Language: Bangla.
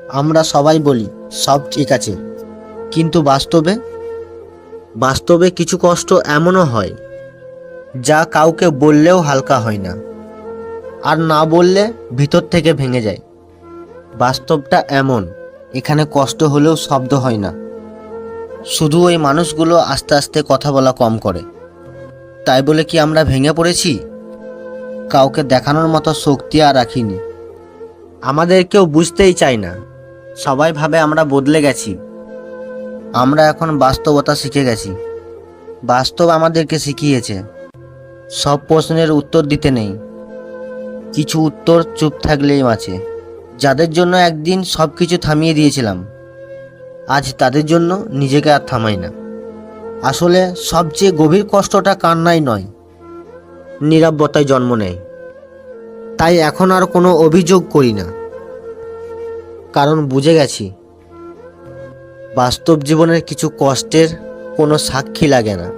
আমরা সবাই বলি সব ঠিক আছে, কিন্তু বাস্তবে বাস্তবে কিছু কষ্ট এমনও হয় যা কাউকে বললেও হালকা হয় না, আর না বললে ভিতর থেকে ভেঙে যায়। বাস্তবটা এমন, এখানে কষ্ট হলেও শব্দ হয় না, শুধু ওই মানুষগুলো আস্তে আস্তে কথা বলা কম করে। তাই বলে কি আমরা ভেঙে পড়েছি? কাউকে দেখানোর মতো শক্তি আর রাখিনি। আমাদের কেউ বুঝতেই চায় না, সবাই ভাবে আমরা বদলে গেছি। আমরা এখন বাস্তবতা শিখে গেছি। বাস্তব আমাদেরকে শিখিয়েছে সব প্রশ্নের উত্তর দিতে নেই, কিছু উত্তর চুপ থাকলেই আছে। যাদের জন্য একদিন সব কিছু থামিয়ে দিয়েছিলাম, আজ তাদের জন্য নিজেকে আর থামাই না। আসলে সবচেয়ে গভীর কষ্টটা কান্নায় নয়, নীরবতায় জন্ম নেয়। তাই এখন আর কোনো অভিযোগ করি না, কারণ বুঝে গেছি বাস্তব জীবনের কিছু কষ্টের কোনো সাক্ষী লাগে না।